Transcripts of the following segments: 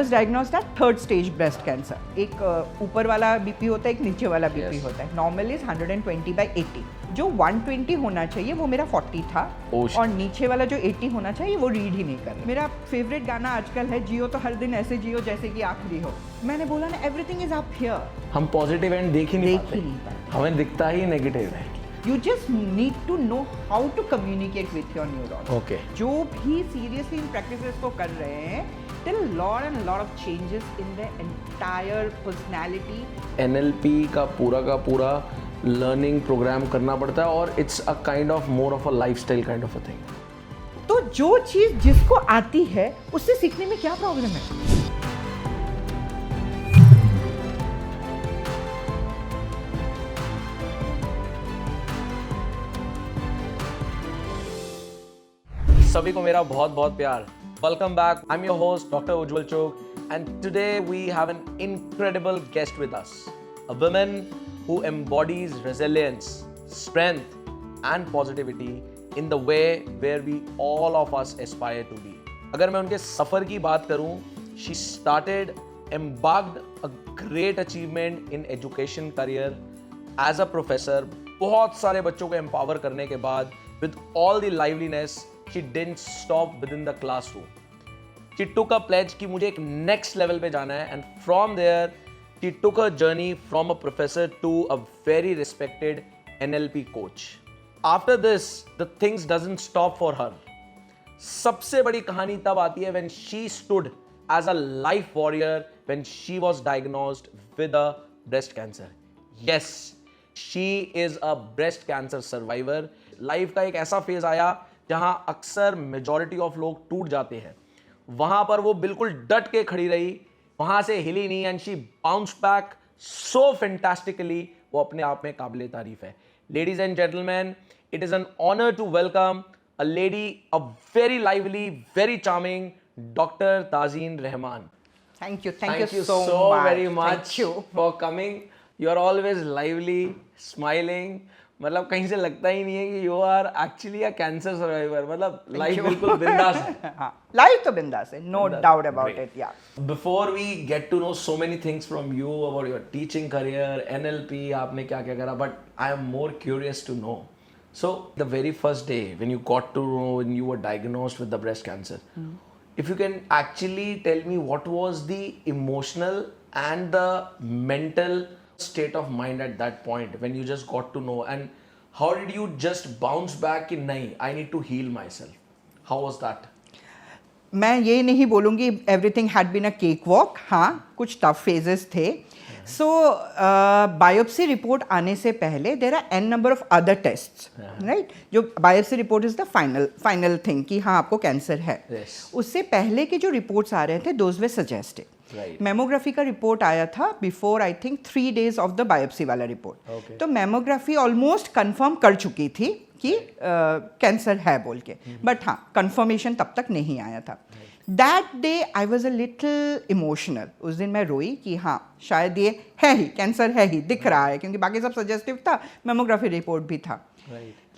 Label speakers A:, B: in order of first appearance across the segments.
A: was diagnosed at 3rd stage breast cancer. एक ऊपर वाला बीपी होता है, एक नीचे वाला बीपी होता है. Normal is 120/80. जो 120 होना चाहिए वो मेरा 40 था और नीचे वाला जो 80 होना चाहिए वो रीड ही नहीं कर रहा. मेरा फेवरेट गाना आजकल है जियो तो हर दिन ऐसे जियो जैसे कि आखिरी हो. मैंने बोला ना एवरीथिंग इज अप हियर.
B: हम पॉजिटिव एंड देख ही नहीं पाते, हमें दिखता ही नेगेटिव है.
A: You just need to know how to communicate with your neuron.
B: Okay.
A: जो भी seriously इन practices को कर रहे हैं, there are a lot of changes in their entire personality.
B: NLP का पूरा लर्निंग प्रोग्राम करना पड़ता है और it's a kind of more of a lifestyle kind of a thing.
A: तो जो चीज जिसको आती है उससे सीखने में क्या प्रॉब्लम है?
B: सभी को मेरा बहुत बहुत प्यार. Welcome back. I am your host doctor Ujjwal Chok and today we have an incredible guest with us, a woman who embodies resilience, strength and positivity in the way where we all of us aspire to be. अगर मैं उनके सफ़र की बात करूं, she started, embarked a great achievement in education career as a professor. बहुत सारे बच्चों को empower करने के बाद with all the liveliness, she didn't stop within the classroom. She took a pledge कि मुझे एक next level पे जाना है and from there she took her journey from a professor to a very respected NLP coach. After this, the things doesn't stop for her. सबसे बड़ी कहानी तब आती है when she stood as a life warrior when she was diagnosed with a breast cancer. Yes, she is a breast cancer survivor. Life का एक ऐसा phase आया जहां अक्सर मेजॉरिटी ऑफ लोग टूट जाते हैं. वहां पर वो बिल्कुल डट के खड़ी रही, वहां से हिली नहीं and she bounce back so fantastically. वो अपने आप में काबिले तारीफ है. Ladies and gentleman, it is an honour to welcome a lady, a very lively, very charming doctor Tazeen Rahman.
A: Thank you so
B: very much for coming. You are always lively, smiling. मतलब कहीं से लगता ही नहीं है कि you are actually a cancer survivor. मतलब life बिल्कुल बिंदास है.
A: हाँ, लाइफ तो बिंदास है, no doubt about it. Yeah
B: before we get to know so many things from you about your teaching career, NLP, आपने क्या क्या करा, but I am more curious to know. So the very first day when you got to know when you were diagnosed with the breast cancer, if you can actually tell me what was the emotional and the mental state of mind at that point when you just got to know, and how did you just bounce back in nahi I need to heal myself? How was that?
A: मैं ये नहीं बोलूँगी everything had been a cakewalk. हाँ, कुछ tough phases थे. सो biopsy report आने से पहले there are n number of other tests, right. जो biopsy report is the final thing कि हाँ आपको कैंसर है. उससे पहले के जो रिपोर्ट्स आ रहे थे दोज वे सजेस्टेड. मेमोग्राफी का रिपोर्ट आया था before I think 3 days of the biopsy वाला रिपोर्ट. तो मेमोग्राफी ऑलमोस्ट कंफर्म कर चुकी थी कि कैंसर है बोल के, बट हाँ कंफर्मेशन तब तक नहीं आया था. That day I was a little emotional. उस दिन मैं रोई कि हाँ शायद ये है ही, कैंसर है ही, दिख रहा है, क्योंकि बाकी सब सजेस्टिव था, मेमोग्राफी रिपोर्ट भी था.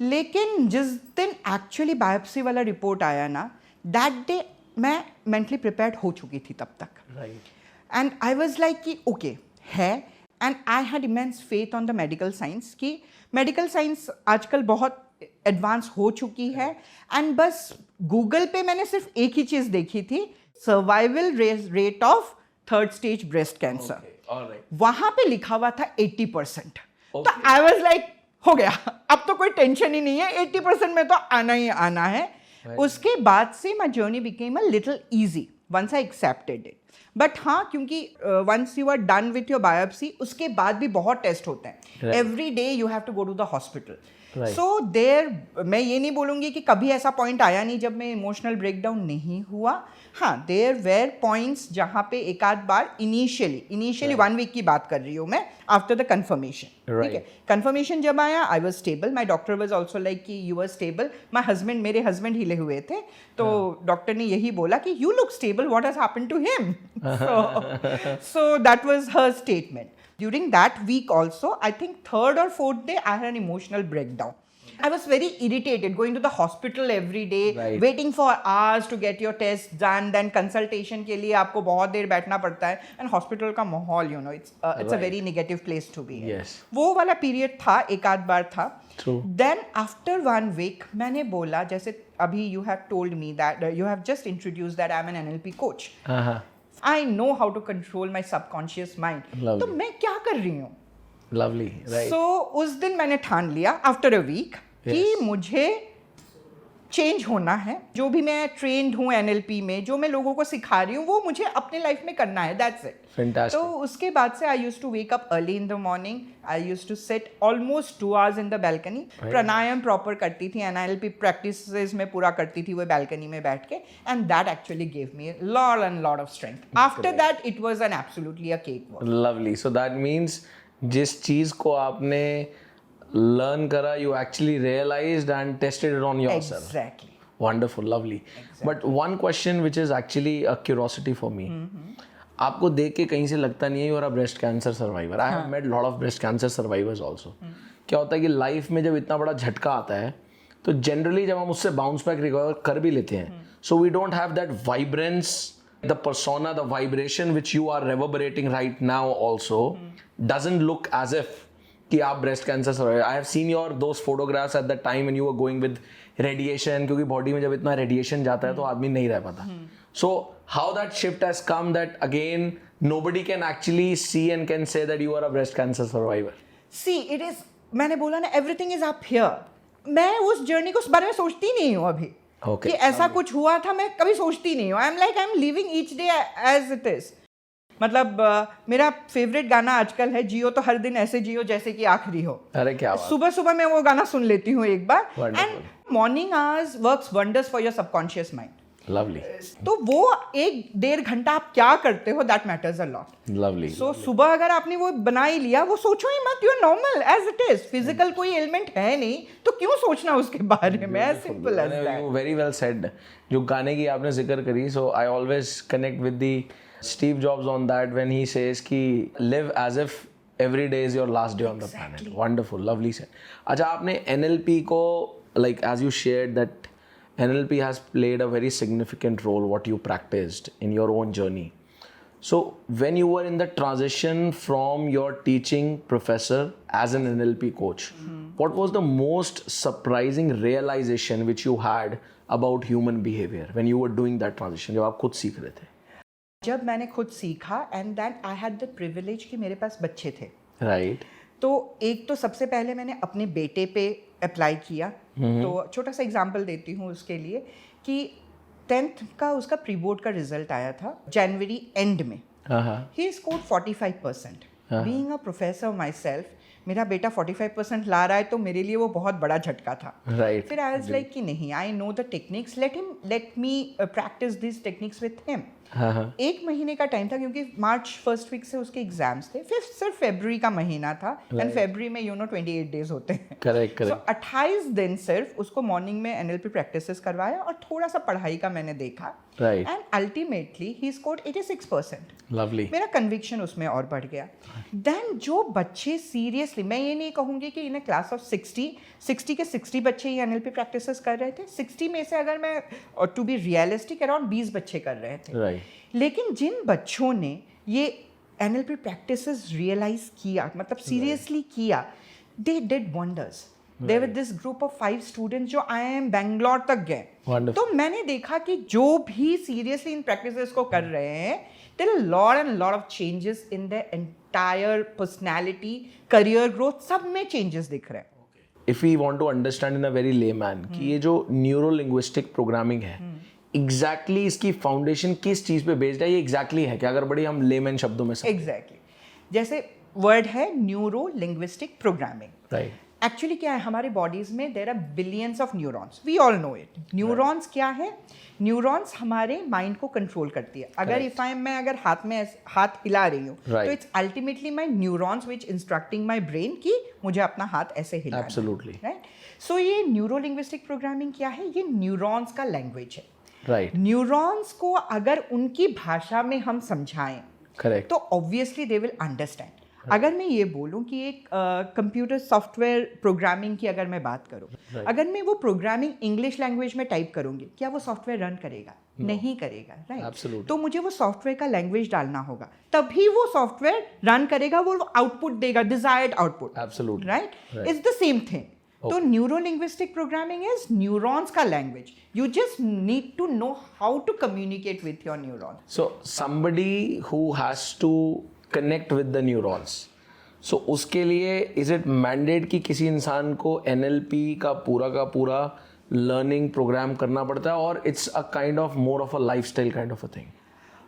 A: लेकिन जिस दिन एक्चुअली बायोप्सी वाला रिपोर्ट आया ना, दैट डे मैं मेंटली प्रिपेयर्ड हो चुकी थी तब तक. एंड आई वॉज लाइक कि ओके है. And I had immense faith on the medical science कि मेडिकल साइंस आजकल बहुत एडवांस हो चुकी है. एंड बस गूगल पे मैंने सिर्फ एक ही चीज़ देखी थी, survival rate of 3rd stage breast cancer. वहाँ पे लिखा हुआ था 80%. तो आई वॉज लाइक हो गया, अब तो कोई टेंशन ही नहीं है, 80% में तो आना ही आना है. उसके बाद से my journey became a little easy once I accepted it. But हाँ, क्योंकि once you are done with your biopsy उसके बाद भी बहुत टेस्ट होते हैं. Every day you have to go to the hospital. So there मैं ये नहीं बोलूँगी कि कभी ऐसा पॉइंट आया नहीं जब मैं इमोशनल ब्रेकडाउन नहीं हुआ. हाँ, देयर वेर पॉइंट्स जहाँ पे एक आध बार इनिशियली 1 week की बात कर रही हूँ मैं, आफ्टर द कन्फर्मेशन. ठीक है, कन्फर्मेशन जब आया I was stable. My doctor was also like कि यू आर स्टेबल. मेरे हस्बैंड हिले हुए थे, तो डॉक्टर ने यही बोला कि you look stable, what has happened to him. So that was her statement. During that week also, I think 3rd or 4th day, I had an emotional breakdown. I was very irritated going to the hospital every day,
B: Right.
A: waiting for hours to get your test done, then consultation के लिए आपको बहुत देर बैठना पड़ता है, and hospital का माहौल, you know, it's a
B: Right.
A: very negative place to be in.
B: Yes.
A: वो वाला period था, एक आध बार था.
B: True.
A: Then after 1 week मैंने बोला, जैसे अभी you have told me that you have just introduced that I'm an NLP coach.
B: हाँ.
A: I know how to control my subconscious mind.
B: Lovely.
A: तो मैं क्या कर रही हूँ?
B: Lovely, right.
A: So उस दिन मैंने ठान लिया आफ्टर अ वीक कि
B: Yes.
A: मुझे चेंज होना है. जो भी मैं ट्रेंड हूँ NLP में, जो मैं लोगों को सिखा रही हूँ, वो मुझे अपने लाइफ में करना है. That's it.
B: Fantastic.
A: तो उसके बाद से I used to wake up early in the morning. I used to sit almost 2 hours in the balcony. Pranayama proper करती थी, NLP प्रैक्टिसेस में पूरा करती थी वो बैल्कनी में बैठ के. And that actually give me lot and lot of strength. After that it was an absolutely a cake walk.
B: Lovely. So that means जिस चीज को आपने learn करा, you actually realized and tested it on yourself.
A: Exactly.
B: Wonderful, lovely. But one question which is actually a curiosity for me. आपको देख के कहीं से लगता नहीं है you are a breast cancer survivor. I have met lot of breast cancer survivors also. क्या होता है कि लाइफ में जब इतना बड़ा झटका आता है तो जनरली जब हम उससे बाउंस बैक रिकवर कर भी लेते हैं, so we don't have that vibrance, the persona, the vibration which you are reverberating right now also doesn't look as if कि आप breast cancer survivor. I have seen your those photographs at the time when you were going with radiation, क्योंकि body में जब इतना radiation जाता है तो आदमी नहीं रह पाता. So how that shift has come that again nobody can actually see and can say that you are a breast cancer survivor.
A: See it is, मैंने बोला ना, एवरीथिंग इज अप हियर. मैं उस जर्नी को उस बारे में सोचती नहीं हूँ अभी.
B: Okay.
A: कि ऐसा कुछ हुआ था, मैं कभी सोचती नहीं हूँ. I am living each day as it is. मतलब मेरा फेवरेट गाना आजकल है, जियो तो हर दिन ऐसे जियो जैसे कि आखिरी हो.
B: अरे क्या बात.
A: सुबह सुबह मैं वो गाना सुन लेती हूँ एक बार.
B: Wonderful.
A: And morning hours works wonders for your subconscious mind.
B: Lovely.
A: तो वो 1-1.5 घंटा आप क्या करते हो, that matters a lot.
B: Lovely.
A: सो सुबह अगर आपने वो बना ही लिया, वो सोचो ही मत, you are normal as it is. Physical कोई एलिमेंट है नहीं तो क्यों सोचना उसके बारे में. As simple as that.
B: Very well said. जो गाने की आपने जिक्र करी, so I always connect with the Steve Jobs on that when he says कि live as if every day is your last day on the planet. Wonderful, lovely said. अच्छा, आपने NLP को, like as you shared that NLP has played a very significant role what you practiced in your own journey. So when you were in the transition from your teaching professor as an NLP coach, what was the most surprising realization which you had about human behavior when you were doing that transition, जब आप खुद सीख रहे थे?
A: जब मैंने खुद सीखा and then I had the privilege कि मेरे पास बच्चे थे.
B: Right.
A: तो एक तो सबसे पहले मैंने अपने बेटे पे अप्लाई किया. तो छोटा सा एग्जांपल देती हूँ उसके लिए कि 10th का उसका प्री बोर्ड का रिजल्ट आया था जनवरी एंड में. He scored 45%. Being a professor my self, मेरा बेटा 45% ला रहा है तो मेरे लिए वो बहुत बड़ा झटका था.
B: Right.
A: फिर आई वाज लाइक कि नहीं, I know the techniques, let me practice this techniques with him. 1 महीने का टाइम था क्योंकि मार्च फर्स्ट वीक से उसके एग्जाम्स थे. फिर सिर्फ फरवरी का महीना था एंड फरवरी में 28 डेज होते हैं.
B: Correct, correct.
A: So, 28 दिन सिर्फ उसको मॉर्निंग में NLP प्रैक्टिसेस करवाया और थोड़ा सा पढ़ाई का मैंने देखा.
B: Right.
A: And ultimately he scored 86%.
B: Lovely.
A: मेरा कन्विक्शन उसमें और बढ़ गया. देन जो बच्चे सीरियसली, मैं ये नहीं कहूँगी कि इन क्लास ऑफ 60 के 60 बच्चे ही NLP प्रैक्टिसेस कर रहे थे. 60 में से अगर मैं टू बी रियलिस्टिक अराउंड 20 बच्चे कर रहे थे.
B: Right.
A: लेकिन जिन बच्चों ने ये NLP प्रैक्टिसेस रियलाइज किया, मतलब सीरियसली किया, they did wonders. There were this group of 5 students जो IIM बैंगलोर तक गए.
B: Wonderful.
A: तो मैंने देखा कि जो भी सीरियसली इन प्रैक्टिसेस को कर रहे हैं, there are lot and lot of changes in their entire personality, career growth, सब में changes दिख रहे हैं.
B: If we want to understand in a very layman कि ये जो न्यूरो लिंग्विस्टिक प्रोग्रामिंग है, एग्जैक्टली इसकी फाउंडेशन किस चीज पे बेस्ड है, ये एग्जैक्टली है कि अगर बड़ी हम लेमैन शब्दों में
A: Exactly. जैसे वर्ड है neuro linguistic programming.
B: Right.
A: Actually क्या है, हमारे बॉडीज में there are billions of neurons. We all know it. Neurons क्या है? न्यूरॉन्स हमारे माइंड को कंट्रोल करती है. अगर मैं अगर हाथ हिला रही हूँ तो it's ultimately my neurons which instructing my brain कि मुझे अपना हाथ ऐसे हिलाना है.
B: एब्सोल्युटली.
A: राइट. सो ये न्यूरो लिंग्विस्टिक प्रोग्रामिंग क्या है? ये न्यूरॉन्स का लैंग्वेज है.
B: राइट.
A: न्यूरॉन्स को अगर उनकी भाषा में हम समझाएं
B: करेक्ट.
A: तो ऑब्वियसली दे विल अंडरस्टैंड. अगर मैं ये बोलूं कि एक कंप्यूटर सॉफ्टवेयर प्रोग्रामिंग की अगर मैं बात करूं, अगर मैं वो प्रोग्रामिंग इंग्लिश लैंग्वेज में टाइप करूंगी, क्या वो सॉफ्टवेयर रन करेगा? नहीं करेगा, राइट?
B: Absolutely.
A: तो मुझे वो सॉफ्टवेयर का लैंग्वेज डालना होगा, तभी वो सॉफ्टवेयर रन करेगा, वो आउटपुट देगा, desired output,
B: Absolutely.
A: Right?
B: Right.
A: It's the same thing. तो neuro linguistic programming is neurons का language. You just need to know how to communicate with your neuron.
B: So somebody who has to connect with the neurons. So उसके लिए is it mandate कि किसी इंसान को NLP का पूरा learning program करना पड़ता है, और it's a kind of more of a lifestyle kind of a thing?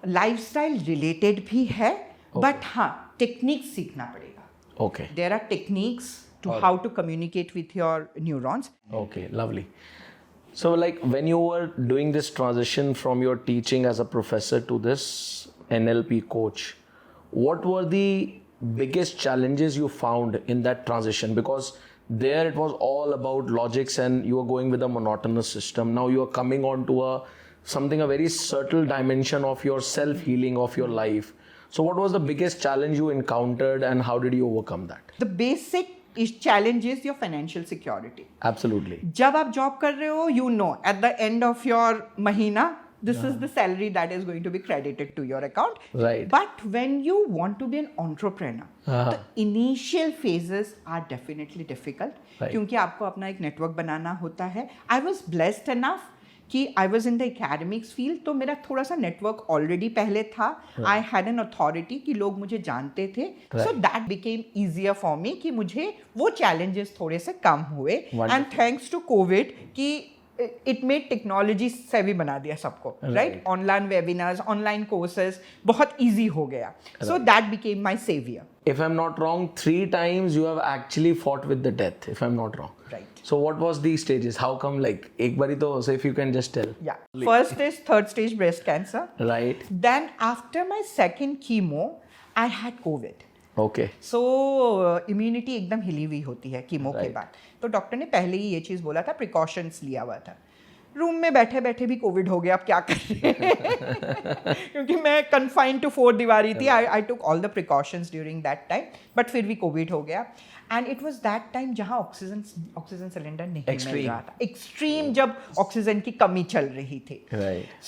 A: Lifestyle related भी है, बट हाँ, टेक्निक्स सीखना पड़ेगा.
B: Okay.
A: There are techniques to how to communicate with your neurons.
B: Okay, lovely. So like when you were doing this transition from your teaching as a professor to this NLP coach, what were the biggest challenges you found in that transition? Because there it was all about logics and you were going with a monotonous system. Now you are coming on to a very subtle dimension of your self-healing of your life. So what was the biggest challenge you encountered and how did you overcome that?
A: The basic challenge is your financial security.
B: Absolutely.
A: जब आप job कर रहे हो, you know at the end of your महीना, this is the salary that is going to be credited to your account.
B: Right.
A: But when you want to be an entrepreneur, the initial phases are definitely difficult.
B: Right.
A: क्योंकि आपको अपना एक network बनाना होता है. I was blessed enough कि I was in the academics field, तो मेरा थोड़ा सा नेटवर्क ऑलरेडी पहले था. आई हैड एन अथॉरिटी कि लोग मुझे जानते थे. So that became easier for me कि मुझे वो चैलेंजेस थोड़े से कम हुए. एंड थैंक्स टू कोविड कि इट मेड टेक्नोलॉजी सेवी बना दिया सबको, right? Online webinars, online courses बहुत ईजी हो गया. So that became my saviour.
B: If I'm not wrong, 3 times you have actually fought with the death, if I'm not wrong.
A: Right.
B: So what was the stages? How come, like, ek bari to, so if you can just tell.
A: Yeah. First is third stage breast cancer.
B: Right.
A: Then after my second chemo, I had COVID.
B: Okay.
A: So immunity एकदम हिली हुई होती है chemo के बाद. तो doctor ने पहले ही ये चीज़ बोला था, प्रिकॉशंस लिया हुआ था. रूम में बैठे बैठे भी कोविड हो गया, अब क्या कर रहे हैं? क्योंकि मैं कन्फाइंड टू 4 दीवारी थी. I took all the precautions during that time, but फिर भी कोविड हो गया. And it was that time जहाँ ऑक्सीजन सिलेंडर नहीं मिल रहा था. एक्सट्रीम जब ऑक्सीजन की कमी चल रही थी.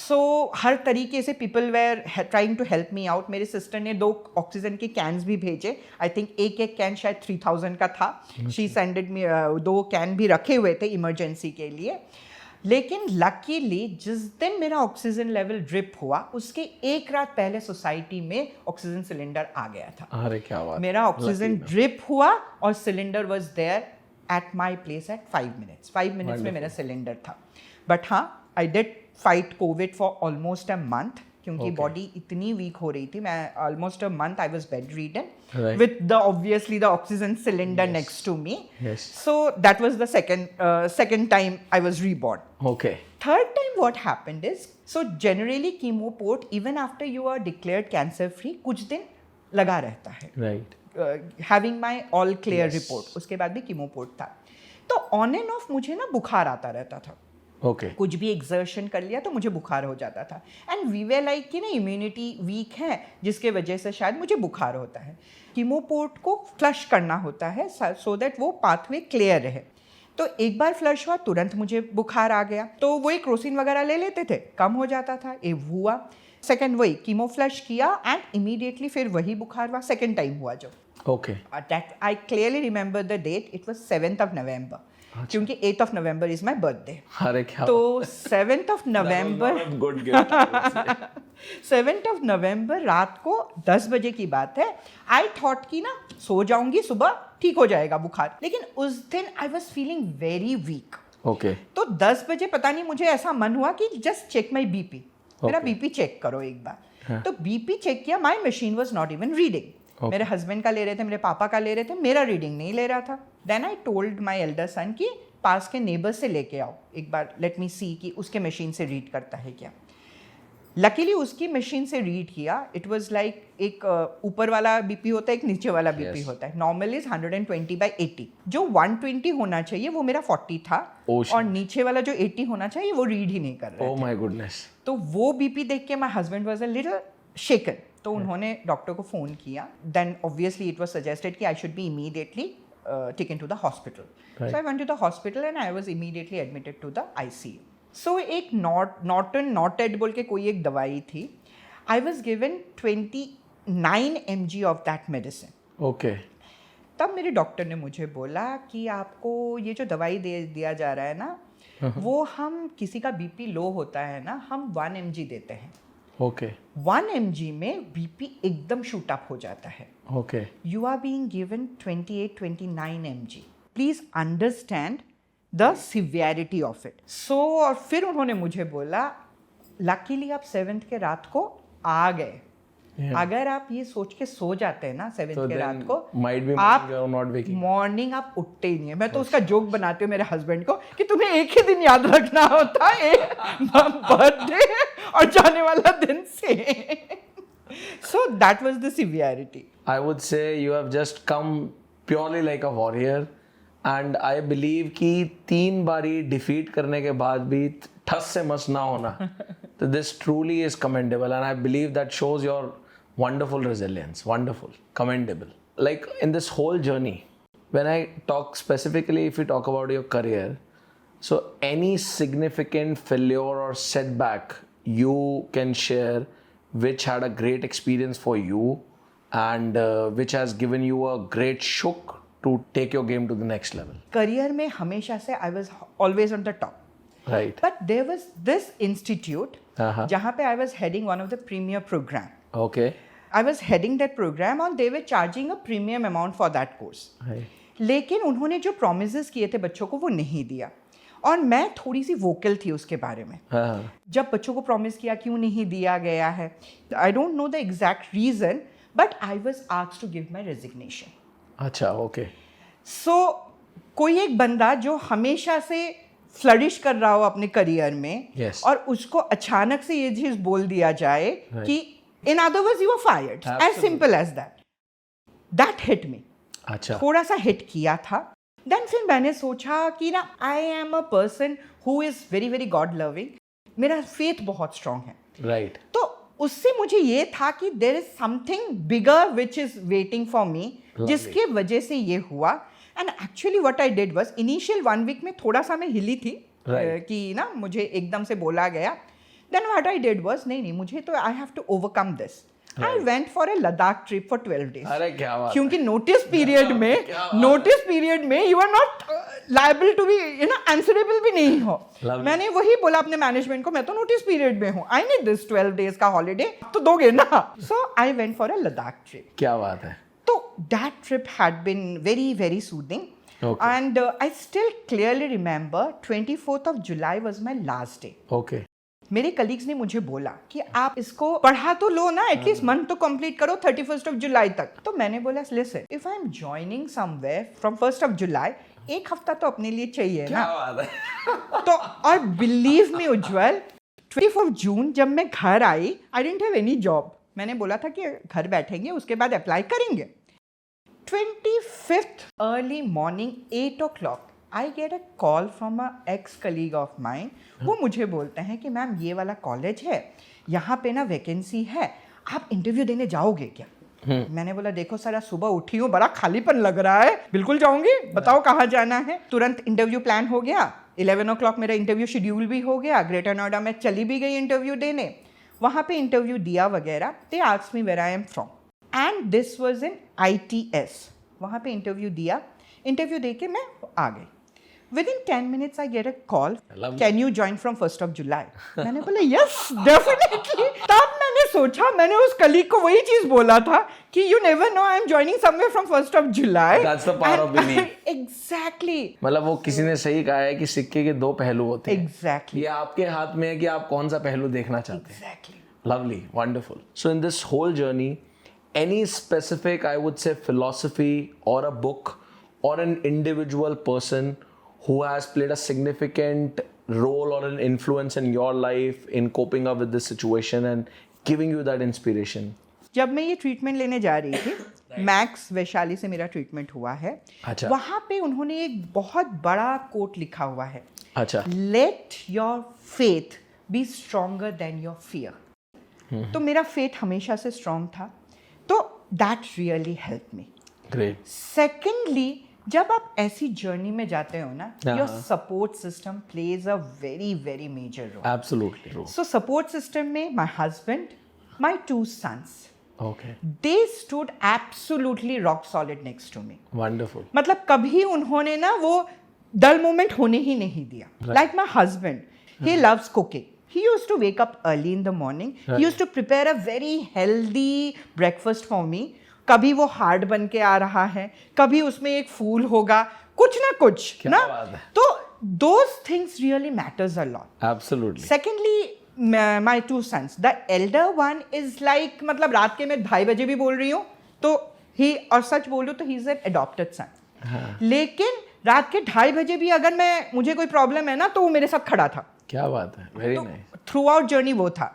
A: सो हर तरीके से people were trying to help me out. मेरे सिस्टर ने 2 ऑक्सीजन के कैन्स भी भेजे. आई थिंक एक कैन शायद 3000 का था. शी सेंडेड मी 2 कैन भी रखे हुए थे इमरजेंसी के लिए. लेकिन लकीली जिस दिन मेरा ऑक्सीजन लेवल ड्रिप हुआ, उसके एक रात पहले सोसाइटी में ऑक्सीजन सिलेंडर आ गया था.
B: अरे क्या बात.
A: मेरा ऑक्सीजन ड्रिप हुआ और cylinder was there at my place at 5 minutes. 5 minutes में मेरा सिलेंडर था. बट हाँ, I did fight Covid for almost a month, क्योंकि बॉडी इतनी वीक हो रही थी. मैं almost a month I was bedridden with the obviously the oxygen cylinder next to me. So that was the second time I was reborn.
B: Okay.
A: Third time what happened is, so generally chemo port even after you are declared cancer free कुछ दिन लगा रहता है.
B: Right.
A: Having my all clear report, उसके बाद भी chemo port था. तो on and off मुझे ना बुखार आता रहता था.
B: Okay.
A: कुछ भी एक्सर्शन कर लिया तो मुझे बुखार हो जाता था. एंड वी वे लाइक कि ना इम्यूनिटी वीक है, जिसके वजह से शायद मुझे बुखार होता है. कीमोपोर्ट को फ्लश करना होता है सो दैट वो पाथवे क्लियर रहे. तो एक बार फ्लश हुआ, तुरंत मुझे बुखार आ गया. तो वही क्रोसिन वगैरह ले लेते थे, कम हो जाता था. ये हुआ. सेकेंड वही कीमो फ्लश किया एंड इमीडिएटली फिर वही बुखार हुआ. सेकेंड टाइम हुआ जो.
B: Okay.
A: That I clearly remember the date. It was 7th of November. क्योंकि 8th of November is my birthday.
B: अरे क्या.
A: तो 7th of November
B: Good gift.
A: 7th of November रात को 10 बजे की बात है. आई थॉट कि ना सो जाऊंगी, सुबह ठीक हो जाएगा बुखार. लेकिन उस दिन I was feeling very weak.
B: Okay.
A: तो 10 बजे पता नहीं मुझे ऐसा मन हुआ कि जस्ट चेक माई बीपी. मेरा बीपी चेक करो एक बार. तो बीपी चेक किया, my machine was not even reading. मेरे हस्बैंड का ले रहे थे, मेरे पापा का ले रहे थे, मेरा रीडिंग नहीं ले रहा था. Then I told my elder son कि पास के नेबर से लेके आओ एक बार, लेट मी सी कि उसके मशीन से रीड करता है क्या. लकीली उसकी मशीन से रीड किया. इट वाज लाइक एक ऊपर वाला बीपी होता है, एक नीचे वाला बीपी होता है. Normal is 120/80. जो 120 होना चाहिए वो मेरा 40 था. और नीचे वाला जो 80 होना चाहिए वो रीड ही नहीं कर रहा.
B: Oh my goodness.
A: तो वो बीपी देख के my husband was a little shaken तो उन्होंने डॉक्टर को फ़ोन किया. Then obviously it was suggested कि I should be immediately taken to the hospital.
B: Right.
A: So I went to the hospital and I was immediately admitted to the ICU. So एक Norted बोल के कोई एक दवाई थी. I was given 29 mg of that medicine.
B: Okay.
A: तब मेरे doctor ने मुझे बोला कि आपको ये जो दवाई दिया जा रहा है ना, वो हम किसी का बीपी लो होता है ना, हम 1 mg देते हैं.
B: Okay.
A: 1 mg में बीपी एकदम शूट अप हो जाता है.
B: Okay.
A: You are being given 28-29 mg. Please understand the severity of it. So और फिर उन्होंने मुझे बोला, luckily आप 7th के रात को आ गए. अगर आप ये सोच के सो जाते हैं ना 7th के रात को, आप मॉर्निंग आप उठते ही नहीं है. मैं तो उसका जोक बनाती हूँ मेरे हस्बैंड को कि तुम्हें एक ही दिन याद रखना होता है, बर्थडे और जाने वाला दिन से. So that was the severity.
B: I would say you have just come purely like a warrior, and I believe कि 3 बारी defeat करने के बाद भी ठस से मस ना होना. So this truly is commendable, and I believe that shows your wonderful resilience. Wonderful, commendable. Like in this whole journey, when I talk specifically, if we talk about your career, so any significant failure or setback you can share which had a great experience for you and which has given you a great shock to take your game to the next level.
A: Career में हमेशा से I was always on the top.
B: Right.
A: But there was this institute जहाँ पे I was heading one of the premier program.
B: Okay.
A: I was heading that program and they were charging a premium amount for that course.
B: Right.
A: लेकिन उन्होंने जो promises किए थे बच्चों को वो नहीं दिया. और मैं थोड़ी सी वोकल थी उसके बारे में. जब बच्चों को प्रॉमिस किया क्यों नहीं दिया गया है, I don't know the exact reason, but I was asked to give my resignation.
B: अच्छा, ओके.
A: सो कोई एक बंदा जो हमेशा से फ्लरिश कर रहा हो अपने करियर में,
B: yes.
A: और उसको अचानक से ये चीज बोल दिया जाए कि in other words you are fired, as simple as that. That hit me.
B: अच्छा.
A: थोड़ा सा हिट किया था. देन फिर मैंने सोचा कि ना I am a person who is very very God loving. मेरा फेथ बहुत स्ट्रांग है.
B: राइट.
A: तो उससे मुझे ये था कि there is something bigger which is waiting for me, जिसके वजह से ये हुआ. And actually what I did was, initial 1 week में थोड़ा सा मैं हिली थी कि ना मुझे एकदम से बोला गया. Then what I did was, नहीं मुझे तो I have to overcome this. I went for a Ladakh trip for 12 days.
B: अरे क्या बात.
A: क्योंकि नोटिस पीरियड में you are not liable to be, answerable भी नहीं हो. मैंने वही बोला अपने मैनेजमेंट को, मैं तो नोटिस पीरियड में हूँ, I need this 12 days का हॉलीडे, तो दोगे ना. So I went for a Ladakh trip.
B: क्या बात है.
A: तो that trip had been very very soothing.
B: Okay.
A: And I still clearly remember 24th of July was my last day.
B: Okay.
A: मेरे colleagues ने मुझे बोला कि आप इसको पढ़ा तो लो ना, एटलीस्ट मंथ तो कंप्लीट करो 31st ऑफ जुलाई तक. तो मैंने बोला listen, if I am joining somewhere from 1st of July, एक हफ्ता तो अपने लिए चाहिए ना. तो और बिलीव मी उज्जवल, 24 जून जब मैं घर आई, I didn't have any job. मैंने बोला था कि घर बैठेंगे, उसके बाद अप्लाई करेंगे. 25th early morning 8 o'clock I get a call from a ex-colleague of mine. वो मुझे बोलते हैं कि मैम ये वाला कॉलेज है, यहाँ पे ना वैकेंसी है, आप इंटरव्यू देने जाओगे क्या? मैंने बोला देखो सर, सुबह उठी हूँ, बड़ा खालीपन लग रहा है, बिल्कुल जाऊँगी, बताओ कहाँ जाना है. तुरंत इंटरव्यू प्लान हो गया. 11 o'clock मेरा इंटरव्यू शेड्यूल भी हो गया. ग्रेटर नोएडा में चली भी गई इंटरव्यू देने. वहाँ पे इंटरव्यू दिया वगैरह. They asked me where I am from and this was in ITS. वहाँ पे इंटरव्यू दिया. इंटरव्यू दे के मैं आ गई. Within 10 minutes, I get a call. Can you join from 1st of July? मैंने बोला yes, definitely. तब मैंने सोचा, मैंने उस कलीग को वही चीज बोला था कि you never know, I am joining somewhere from 1st of July.
B: That's the power of belief.
A: Exactly.
B: मतलब वो किसी ने सही कहा है कि सिक्के के 2 पहलू होते हैं.
A: Exactly.
B: ये आपके हाथ में है कि आप कौन सा पहलू देखना चाहते हैं.
A: Exactly.
B: Lovely, wonderful. So in this whole journey, any specific, I would say, philosophy or a book or an individual person who has played a significant role or an influence in your life in coping up with this situation and giving you that inspiration?
A: जब मैं ये treatment लेने जा रही थी, max Vaishali से मेरा treatment हुआ है.
B: अच्छा.
A: वहाँ पे उन्होंने एक बहुत बड़ा कोट लिखा हुआ है.
B: अच्छा.
A: Let your faith be stronger than your fear. तो मेरा फेथ हमेशा से स्ट्रांग था, तो that really help me.
B: Great.
A: Secondly, जब आप ऐसी जर्नी में जाते हो ना,
B: हाँ।
A: Your support system plays a very very major role.
B: Absolutely true.
A: So support system में my husband, my 2 sons,
B: okay,
A: they stood absolutely rock solid next to me.
B: Wonderful.
A: मतलब कभी उन्होंने ना वो डल मोमेंट होने ही नहीं दिया। Like my husband, he loves cooking, he used to wake up early in the morning, he used to prepare a very healthy breakfast for me. कभी वो हार्ड बन के आ रहा है, कभी उसमें एक फूल होगा, कुछ ना कुछ
B: क्या
A: ना,
B: बात है।
A: तो those things really matters a lot.
B: Absolutely.
A: Secondly, my 2 sons, the elder one is like, मतलब रात के मैं 2:30 बजे भी बोल रही हूँ तो ही, और सच बोलूँ तो ही इज एन अडॉप्टेड सन। लेकिन रात के 2:30 बजे भी अगर मुझे कोई प्रॉब्लम है ना, तो वो मेरे साथ खड़ा था।
B: क्या बात है, very nice.
A: Through out journey वो था।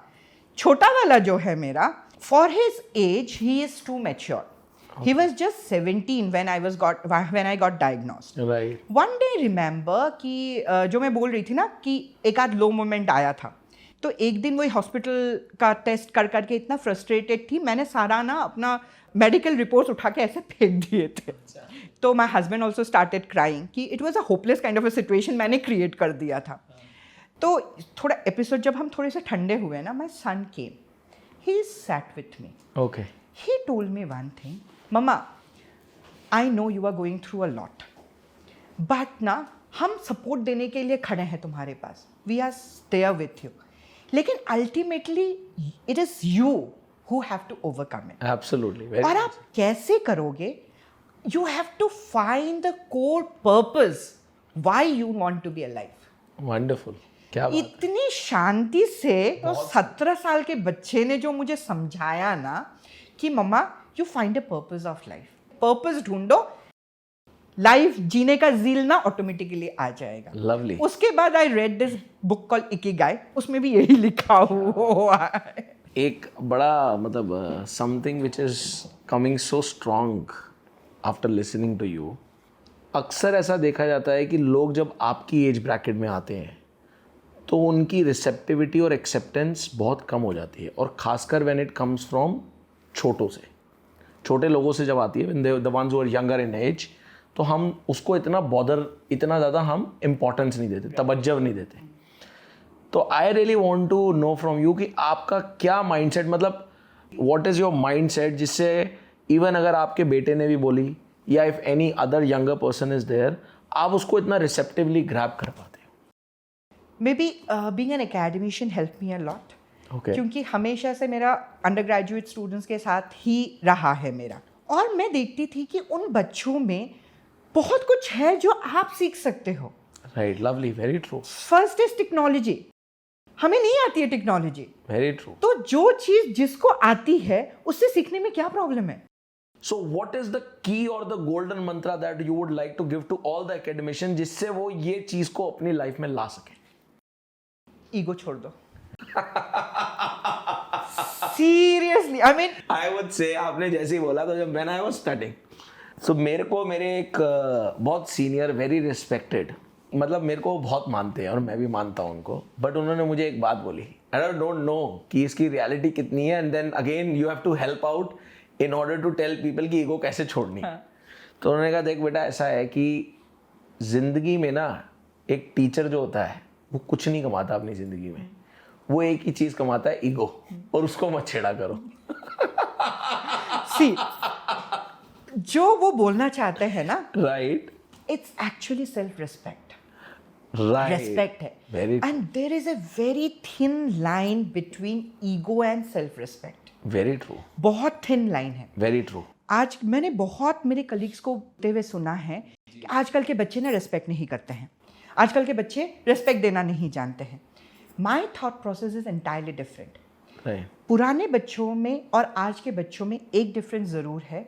A: छोटा वाला जो है मेरा, for his age he is to mature. He was just 17 when I got diagnosed.
B: Right.
A: One day remember कि जो मैं बोल रही थी ना कि एक आध लो मोमेंट आया था, तो एक दिन वही हॉस्पिटल का टेस्ट कर करके इतना फ्रस्ट्रेटेड थी, मैंने सारा ना अपना मेडिकल रिपोर्ट्स उठा के ऐसे फेंक दिए थे। तो my husband also started crying कि it was a hopeless kind of a situation मैंने क्रिएट कर दिया था। तो थोड़ा एपिसोड जब हम थोड़े से ठंडे हुए ना, my son came, he sat with me,
B: okay.
A: he told me one thing, Mama, I know you are going through a lot, but ना हम सपोर्ट देने के लिए खड़े हैं तुम्हारे पास, we are there with you, लेकिन ultimately it is you who have to overcome it.
B: Absolutely, very.
A: और आप कैसे करोगे? You have to find the core purpose why you want to be alive.
B: Wonderful, क्या बात है।
A: इतनी शांति से उस 17 साल के बच्चे ने जो मुझे समझाया ना कि mamma, you find a purpose of life, purpose ढूंढो, लाइफ जीने का ज़ील ना ऑटोमेटिकली आ जाएगा।
B: लवली।
A: उसके बाद I read this book called Ikigai, उसमें भी यही लिखा हुआ है।
B: एक बड़ा मतलब something which is coming so strong after listening to you. अक्सर ऐसा देखा जाता है कि लोग जब आपकी एज ब्रैकेट में आते हैं तो उनकी रिसेप्टिविटी और एक्सेप्टेंस बहुत कम हो जाती है, और खासकर व्हेन इट कम्स फ्रॉम छोटों से, छोटे लोगों से जब आती है, the ones who are younger in as, तो हम उसको इतना ज़्यादा हम इम्पोर्टेंस नहीं देते, तवज्जो नहीं देते। तो I really want to know from you कि आपका क्या माइंडसेट, मतलब व्हाट इज़ योर माइंडसेट, जिससे इवन अगर आपके बेटे ने भी बोली या if any other younger person is there, आप उसको इतना रिसेप्टिवली ग्रैब कर पाते हो।
A: May be being an academician help me a lot,
B: Okay.
A: क्योंकि हमेशा से मेरा अंडर ग्रेजुएट स्टूडेंट्स के साथ ही रहा है मेरा, और मैं देखती थी कि उन बच्चों में बहुत कुछ है जो आप सीख सकते हो।
B: Right, lovely, very true.
A: First is technology, हमें नहीं आती है टेक्नोलॉजी,
B: वेरी ट्रू।
A: तो जो चीज जिसको आती है उससे सीखने में क्या प्रॉब्लम है?
B: So what is the key or the golden mantra that you would like to give to all the academicians जिससे वो ये चीज को अपनी लाइफ में ला सके?
A: ईगो छोड़ दो। Seriously, I mean,
B: I would say आपने जैसे ही बोला, तो जब व्हेन आई वाज स्टडिंग, सो मेरे एक बहुत सीनियर, वेरी रिस्पेक्टेड, मतलब मेरे को बहुत मानते हैं और मैं भी मानता हूँ उनको, बट उन्होंने मुझे एक बात बोली, आई डोंट नो कि इसकी रियलिटी कितनी है, and then again you have to help out in order to tell people कि ईगो कैसे छोड़नी। तो उन्होंने कहा, देख बेटा, ऐसा है कि जिंदगी में ना एक टीचर जो होता है वो कुछ नहीं कमाता अपनी जिंदगी में, वो एक ही चीज कमाता है, ईगो, और उसको मत छेड़ा करो।
A: सी, जो वो बोलना चाहते हैं ना,
B: right,
A: it's actually self respect,
B: right,
A: respect है,
B: very,
A: and there is a very thin line between ego and self respect.
B: Very true,
A: बहुत थिन लाइन है।
B: Very true.
A: आज मैंने बहुत मेरे कलीग्स को बोलते हुए सुना है कि आजकल के बच्चे ना रेस्पेक्ट नहीं करते हैं, आजकल के बच्चे रेस्पेक्ट देना नहीं जानते हैं। My thought process is entirely different.
B: Right,
A: पुराने बच्चों में और आज के बच्चों में एक डिफरेंस ज़रूर है।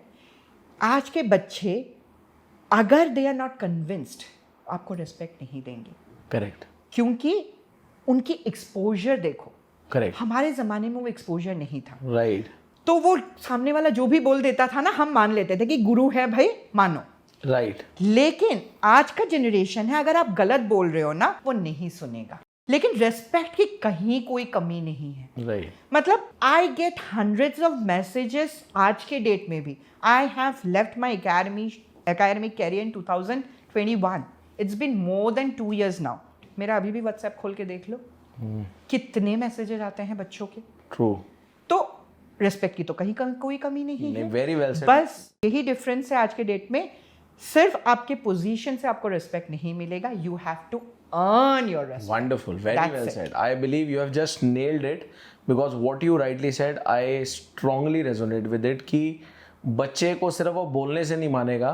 A: आज के बच्चे अगर दे आर नॉट कन्विंस्ड आपको रेस्पेक्ट नहीं देंगे,
B: करेक्ट,
A: क्योंकि उनकी एक्सपोजर देखो,
B: करेक्ट,
A: हमारे ज़माने में वो एक्सपोजर नहीं था।
B: राइट,
A: तो वो सामने वाला जो भी बोल देता था ना, हम मान लेते थे कि गुरु है भाई, मानो।
B: राइट।
A: लेकिन आज का जनरेशन है, अगर आप गलत बोल रहे हो ना, वो नहीं सुनेगा। लेकिन रेस्पेक्ट की कहीं कोई कमी नहीं है.
B: Right.
A: मतलब I get hundreds of messages आज के डेट में भी. I have left my academic career in 2021. It's been more than 2 years now. मेरा अभी भी व्हाट्सएप खोल के देख लो, कितने मैसेजेस आते हैं बच्चों के.
B: True.
A: तो रिस्पेक्ट की तो कहीं कोई कमी नहीं है.
B: Very well said.
A: बस यही डिफरेंस है आज के डेट में. सिर्फ आपके पोजीशन से आपको रिस्पेक्ट नहीं मिलेगा. You have to earn your respect.
B: Wonderful. Very
A: That's
B: well
A: it.
B: said. I believe you have just nailed it because what you rightly said, I strongly resonate with it कि बच्चे को सिर्फ वो बोलने से नहीं मानेगा.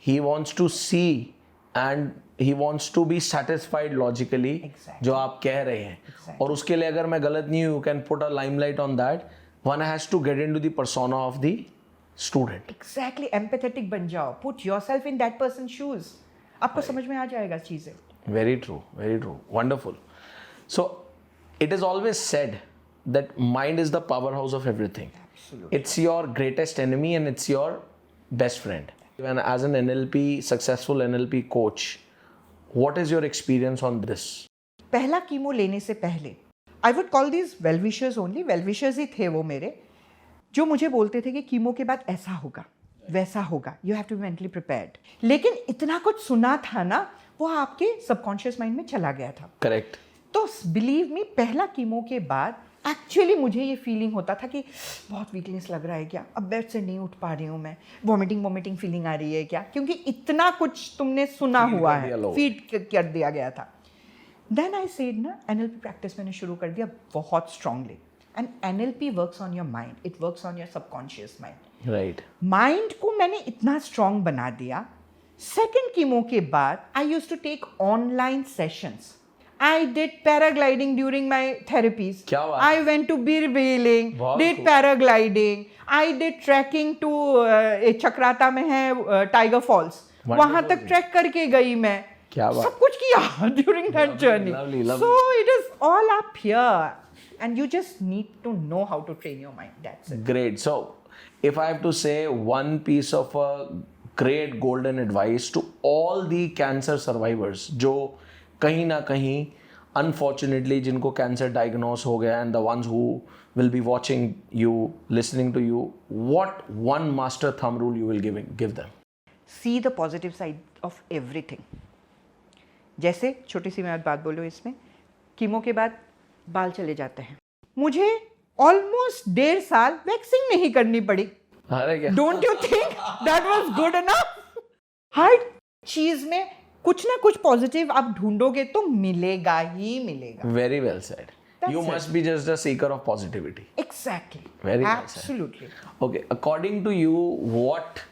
B: He wants to see and he wants to be satisfied logically.
A: Exactly.
B: जो आप कह रहे हैं.
A: Exactly.
B: और उसके लिए अगर मैं गलत नहीं हूँ, you can put a limelight on that. One has to get into the persona of the student.
A: Exactly. Empathetic बन जाओ. Put yourself in that person's shoes. आपको समझ में आ जाएगा चीजें.
B: Very true, very true. Wonderful. So, it is always said that mind is the powerhouse of everything.
A: Absolutely.
B: It's your greatest enemy and it's your best friend. And as an NLP, successful NLP coach, what is your experience on this?
A: पहला chemo लेने से पहले I would call this well wishers only. Well wishers ही थे वो मेरे, जो मुझे बोलते थे कि कीमो के बाद ऐसा होगा, वैसा होगा, you have to be mentally prepared. लेकिन इतना कुछ सुना था ना, वो आपके सबकॉन्शियस माइंड में चला गया था.
B: Correct.
A: तो बिलीव मी, पहला कीमो के बाद एक्चुअली मुझे ये फीलिंग होता था कि बहुत वीकनेस लग रहा है क्या, अब बेड से नहीं उठ पा रही हूँ मैं, वॉमिटिंग फीलिंग आ रही है क्या, क्योंकि इतना कुछ तुमने सुना हुआ है, फीड कर दिया गया था. देन आई सेड ना, एनएलपी प्रैक्टिस मैंने शुरू कर दिया बहुत strongly. And NLP works on your mind, it works on your subconscious mind.
B: Right.
A: Mind को मैंने इतना स्ट्रांग बना दिया. सेकेंड कीमो के बाद आई used to take online sessions. I did paragliding during my therapies.
B: क्या बात
A: आई वेंट टू बीरबेलिंग,
B: बहुत
A: did
B: cool.
A: Paragliding. I did tracking to Chakrata में है टाइगर फॉल्स, वहां तक ट्रैक करके गई मैं.
B: क्या बात.
A: सब कुछ किया during that journey.
B: lovely, lovely.
A: So it is all up here and you just need to know how to train your mind. That's it.
B: Great. So, if I have to say one piece of a great golden advice to all the cancer survivors जो कहीं ना कहीं unfortunately जिनको cancer diagnosed हो गया and the ones who will be watching you, listening to you, what one master thumb rule you will give them?
A: See the positive side of everything. जैसे छोटी सी मैं बात बोलूँ इसमें, कीमो के बाद बाल चले जाते हैं. मुझे ऑलमोस्ट 1.5 साल वैक्सिंग नहीं करनी पड़ी.
B: अरे क्या?
A: Don't you think that was good enough? हर चीज में कुछ ना कुछ पॉजिटिव आप ढूंढोगे तो मिलेगा ही मिलेगा.
B: Very well said. You must be just a seeker of positivity.
A: Exactly.
B: Very well said.
A: Absolutely.
B: Okay, according to you, what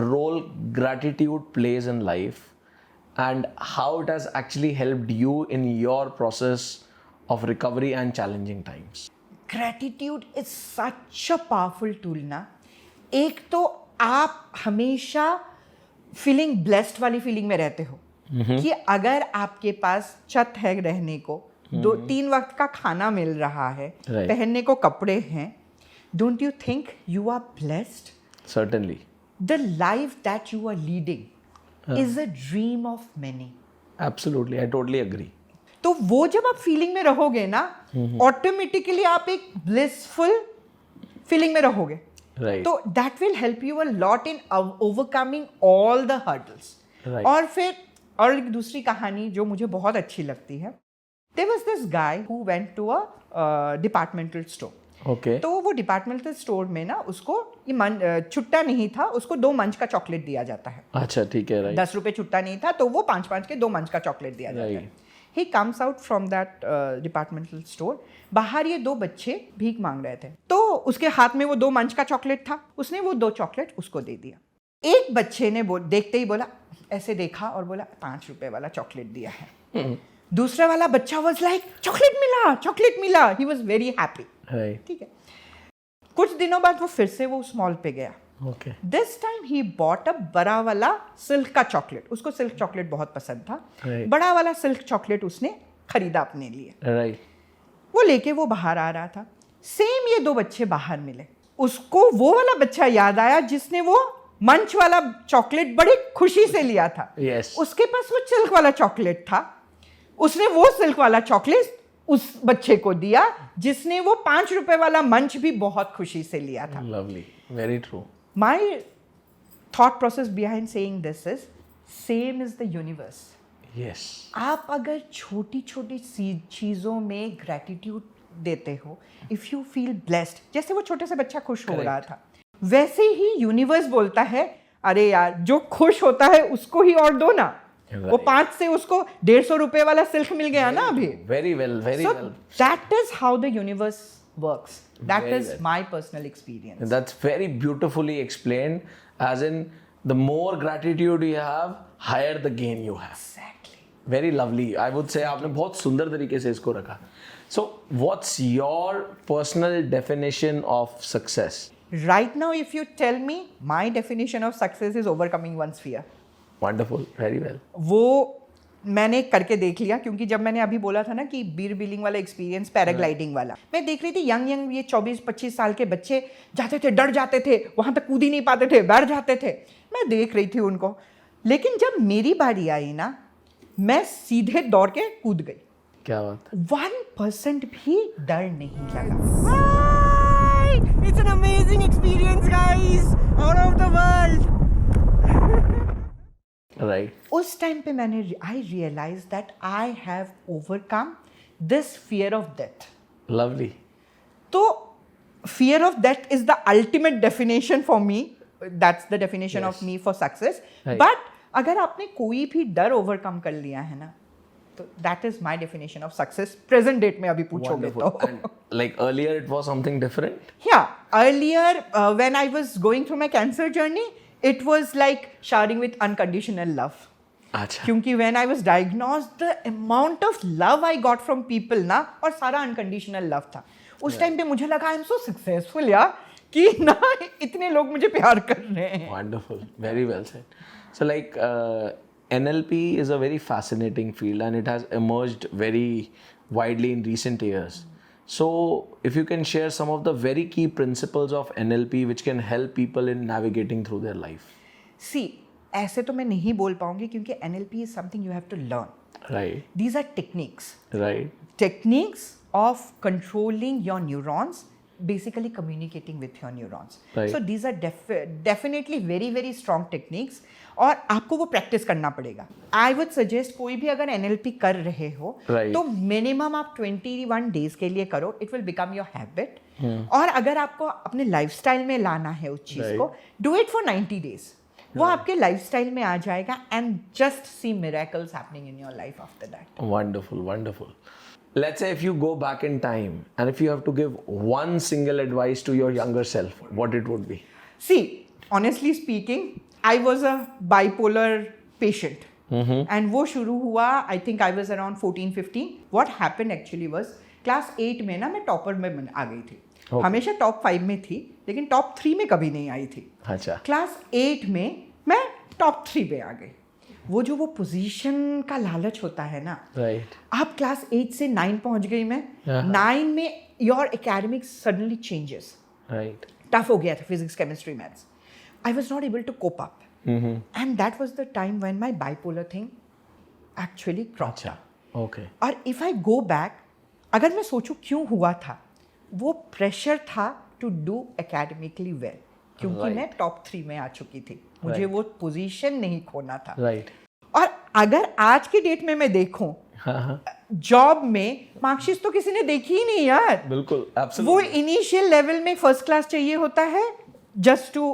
B: role gratitude plays in life and how it has actually helped you in your process of recovery and challenging times?
A: Gratitude is such a powerful tool ना. एक तो आप हमेशा feeling blessed वाली feeling में रहते हो कि अगर आपके पास छत है रहने को, 2-3 वक्त का खाना मिल रहा है,
B: Right.
A: पहनने को कपड़े हैं, don't you think you are blessed?
B: Certainly.
A: The life that you are leading is a dream of many.
B: Absolutely, I totally agree.
A: तो वो जब आप फीलिंग में रहोगे ना, ऑटोमेटिकली आप एक ब्लिसफुल फीलिंग में रहोगे.
B: Right.
A: तो that will help you a lot in overcoming all the hurdles.
B: Right.
A: और फिर और एक दूसरी कहानी जो मुझे बहुत अच्छी लगती है. There was this guy who went to a departmental store.
B: Okay.
A: तो वो डिपार्टमेंटल स्टोर में ना उसको ये छुट्टा नहीं था, उसको 2 मंच का चॉकलेट दिया जाता है.
B: अच्छा ठीक है. Right.
A: 10 रुपए छुट्टा नहीं था, तो वो 5-5 के 2 मंच का चॉकलेट दिया जाता है.
B: Right.
A: He comes out from that departmental store. बाहर ये 2 बच्चे भीख मांग रहे थे, तो उसके हाथ में वो 2 मंच का चॉकलेट था. उसने वो 2 चॉकलेट उसको दे दिया. एक बच्चे ने देखते ही बोला, ऐसे देखा और बोला 5 रुपए वाला चॉकलेट दिया है. दूसरा वाला बच्चा वाज लाइक चॉकलेट मिला. He was very happy.
B: Right.
A: ठीक है. कुछ दिनों बाद वो फिर से वो उस मॉल पे गया.
B: Okay.
A: This time he bought a बड़ा वाला सिल्क का चॉकलेट. उसको सिल्क चॉकलेट बहुत पसंद था.
B: Right.
A: बड़ा वाला सिल्क चॉकलेट उसने खरीदा अपने लिए.
B: Right.
A: वो लेके वो बाहर आ रहा था. सेम ये 2 बच्चे बाहर मिले. उसको वो वाला बच्चा याद आया जिसने वो मंच वाला चॉकलेट बड़ी खुशी से लिया था.
B: Yes.
A: उसके पास वो सिल्क वाला चॉकलेट था. उसने वो सिल्क वाला चॉकलेट उस बच्चे को दिया जिसने वो 5 रुपए वाला मंच भी बहुत खुशी से लिया था.
B: Lovely. Very true.
A: My thought process behind saying this is same is the universe.
B: Yes.
A: आप अगर छोटी छोटी चीज़ों में ग्रैटिट्यूड देते हो, इफ़ यू फील ब्लेस्ड, जैसे वो छोटे से बच्चा खुश हो रहा था, वैसे ही यूनिवर्स बोलता है अरे यार जो खुश होता है उसको ही और दो ना. वो 5 से उसको 150 रुपए वाला सिल्क मिल गया ना अभी.
B: Very well. Very
A: So
B: well.
A: that is how the universe works. That
B: Very
A: is
B: well.
A: my personal experience.
B: That's very beautifully explained. As in, the more gratitude you have, higher the gain you have.
A: Exactly.
B: Very lovely. I would say आपने बहुत सुंदर तरीके से इसको रखा. So, what's your personal definition of success?
A: Right now, if you tell me, my definition of success is overcoming one's fear.
B: Wonderful. Very well.
A: वो मैंने करके देख लिया, क्योंकि जब मैंने अभी बोला था ना कि बीर बिलिंग वाला एक्सपीरियंस, पैराग्लाइडिंग वाला, मैं देख रही थी यंग ये 24-25 साल के बच्चे जाते थे, डर जाते थे, वहां तक कूद ही नहीं पाते थे, बैठ जाते थे. मैं देख रही थी उनको, लेकिन जब मेरी बारी आई ना, मैं सीधे दौड़ के कूद गई.
B: क्या बात.
A: 1% भी डर नहीं लगा. It's an amazing experience, guys, out of the world.
B: Right.
A: उस टाइम पे मैंने I realize that I have overcome this fear of death.
B: Lovely.
A: तो fear of death is the ultimate definition for me. That's the definition of me for success.
B: Right.
A: But अगर आपने कोई भी डर overcome कर लिया है ना, तो that is my definition of success. Present date में अभी पूछोगे
B: Wonderful.
A: तो.
B: And like earlier, it was something different.
A: Yeah, earlier when I was going through my cancer journey, it was like showering with unconditional love.
B: अच्छा.
A: क्योंकि when I was diagnosed, the amount of love I got from people ना, और सारा unconditional love था. उस time पे मुझे लगा I am so successful यार, कि ना इतने लोग मुझे प्यार कर रहे हैं.
B: Wonderful. Very well said. So like NLP is a very fascinating field and it has emerged very widely in recent years. So if you can share some of the very key principles of NLP which can help people in navigating through their life.
A: See, ऐसे तो मैं नहीं बोल पाऊंगी क्योंकि NLP is something you have to learn.
B: Right.
A: These are techniques.
B: Right.
A: Techniques of controlling your neurons, basically communicating with your neurons.
B: Right.
A: So these are definitely very very strong techniques. और आपको वो practice करना पड़ेगा. I would suggest कोई भी अगर NLP कर रहे हो,
B: Right.
A: तो मिनिमम आप 21 डेज के लिए करो. It will become your habit. और अगर आपको अपने लाइफस्टाइल में लाना है उस चीज़
B: Right.
A: को, डू इट फॉर 90 डेज. वो आपके लाइफस्टाइल में आ जाएगा and just see miracles happening in your life after that.
B: Wonderful. Wonderful. Let's say if you go back in time and if you have to give one single advice to your younger self, what it would be?
A: See, honestly speaking, I was a bipolar patient. And वो शुरू हुआ, I think I was around 14-15. What happened actually was, class 8 में ना मैं topper में आ गई थी.
B: Okay.
A: हमेशा टॉप 5 में थी, लेकिन टॉप 3 में कभी नहीं आई थी.
B: अच्छा.
A: क्लास 8 में मैं टॉप 3 पे आ गई. वो जो वो पोजीशन का लालच होता है ना,
B: Right.
A: आप क्लास 8 से 9 पहुंच गई मैं. 9 में your academics suddenly changes.
B: Right.
A: Tough हो गया था physics chemistry maths. I was not able to cope up. And that was the time when my bipolar thing actually cropped up.
B: Okay.
A: और if I go back, अगर मैं सोचूं क्यों हुआ था, वो प्रेशर था to do academically well. क्योंकि
B: Right.
A: मैं टॉप 3 में आ चुकी थी. मुझे
B: Right.
A: वो पोजीशन नहीं खोना था.
B: Right.
A: और अगर आज के डेट में मैं देखूं,
B: हाँ.
A: जॉब में मार्कशीट तो किसी ने देखी ही नहीं यार.
B: बिल्कुल.
A: वो
B: Absolutely.
A: इनिशियल लेवल में फर्स्ट क्लास चाहिए होता है just to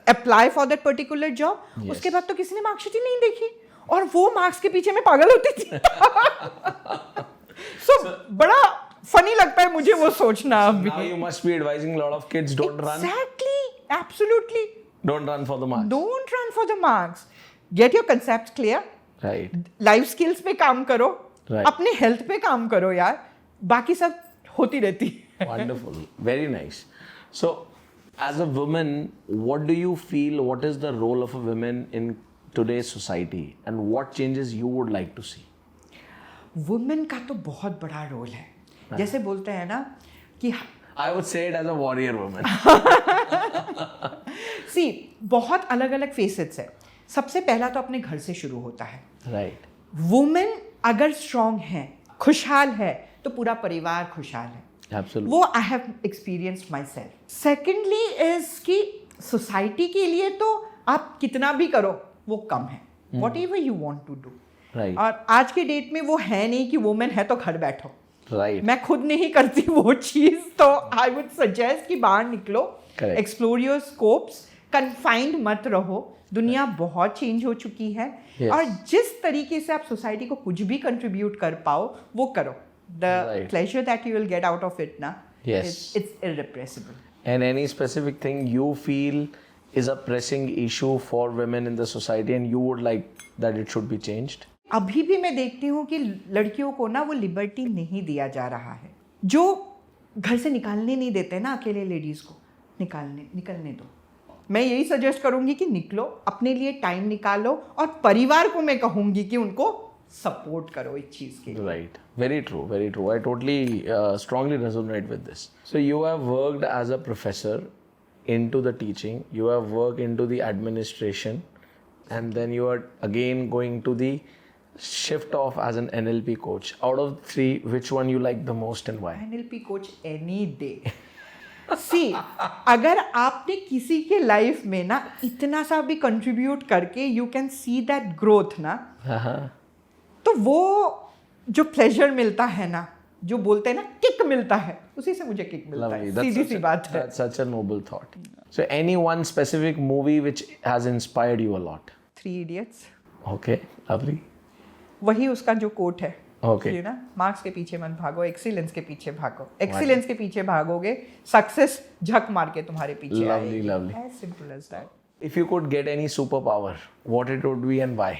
A: apply for that particular job.
B: Yes.
A: उसके बाद तो किसी ने मार्कशीट ही नहीं देखी और वो मार्क्स के पीछे मैं पागल होती थी. बड़ा फनी लगता है मुझे वो सोचना अभी.
B: Now you must be advising a lot of kids don't run.
A: Exactly, absolutely.
B: Don't run for the marks.
A: Don't run for the marks. Get your concepts clear.
B: Right.
A: Life skills पे काम करो.
B: Right.
A: अपने health पे काम करो यार. बाकी सब होती रहती है.
B: Wonderful. Very nice. So, as a woman, what do you feel? What is the role of a woman in today's society, and what changes you would like to see?
A: Women का तो बहुत बड़ा रोल है. जैसे बोलते हैं ना कि
B: I would say it as a warrior woman.
A: सी बहुत अलग अलग फेसेट्स है. सबसे पहला तो अपने घर से शुरू होता है.
B: Right.
A: वुमेन अगर स्ट्रांग है, खुशहाल है, तो पूरा परिवार खुशहाल है.
B: Absolutely.
A: वो I have experienced my self. Secondly is कि सोसाइटी के लिए तो आप कितना भी करो वो कम है. What ever you want to do.
B: Right.
A: और आज के डेट में वो है नहीं कि वुमेन है तो घर बैठो.
B: Right.
A: मैं खुद नहीं करती वो चीज़, तो आई वुड सजेस्ट कि बाहर निकलो,
B: Correct.
A: Explore your scopes, confined मत रहो. दुनिया बहुत चेंज हो चुकी है.
B: Yes.
A: और जिस तरीके से आप सोसाइटी को कुछ भी कंट्रीब्यूट कर पाओ वो करो. The
B: Right.
A: Pleasure that you will get out of it ना,
B: Yes.
A: it's irrepressible.
B: And any specific thing you feel is a pressing issue for women in the society and you would like that it should be changed?
A: अभी भी मैं देखती हूँ कि लड़कियों को ना वो लिबर्टी नहीं दिया जा रहा है. जो घर से निकालने नहीं देते ना अकेले लेडीज़ को, निकलने दो. मैं यही सजेस्ट करूँगी कि निकलो, अपने लिए टाइम निकालो, और परिवार को मैं कहूँगी कि उनको सपोर्ट करो इस चीज़ के लिए.
B: Right. Very true. Very true. I totally strongly resonate with this. So you have worked as a professor into the teaching. You have worked into the administration, and then you are again going to the shift off as an NLP coach. Out of three, which one you like the most and why?
A: NLP coach any day. See, अगर आपने किसी के life में ना इतना सा भी contribute करके you can see that growth ना, तो वो जो प्लेजर मिलता है ना, जो बोलते हैं ना किक मिलता है, उसी से मुझे किक मिलता है. सीधी सी बात है.
B: That's such a noble thought. So any one specific movie which has inspired you a lot?
A: 3 Idiots.
B: Okay, lovely.
A: वही उसका जो कोट है.
B: Okay.
A: ना, मार्क्स के पीछे मत भागो, एक्सीलेंस के पीछे भागो. एक्सीलेंस के पीछे भागोगे, सक्सेस झक मार के तुम्हारे पीछे आएगी.
B: Lovely.
A: As simple as that.
B: If you could get any superpower, what it would be and why?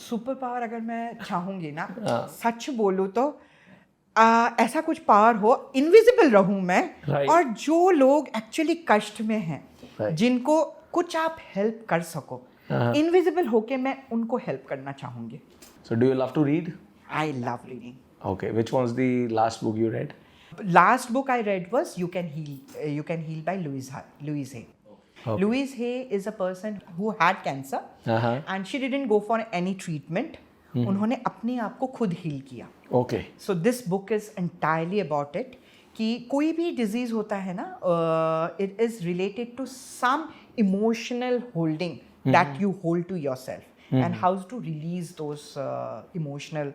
A: Super power अगर मैं चाहूँगी ना,
B: हाँ.
A: सच बोलूँ तो ऐसा कुछ पावर हो, इनविजिबल रहूँ मैं.
B: Right.
A: और जो लोग एक्चुअली कष्ट में हैं,
B: Right.
A: जिनको कुछ आप हेल्प कर सको, इनविजिबल होके मैं उनको हेल्प करना चाहूँगी.
B: So do you love to read?
A: I love reading.
B: Okay, which one's the last book you read?
A: Last book I read was You Can Heal by Louise Hay.
B: Okay.
A: Louise Hay is a person who had cancer and she didn't go for any treatment. उन्होंने अपने आप को खुद heal किया.
B: Okay.
A: So this book is entirely about it. कि कोई भी disease होता है ना, it is related to some emotional holding that you hold to yourself and how to release those emotional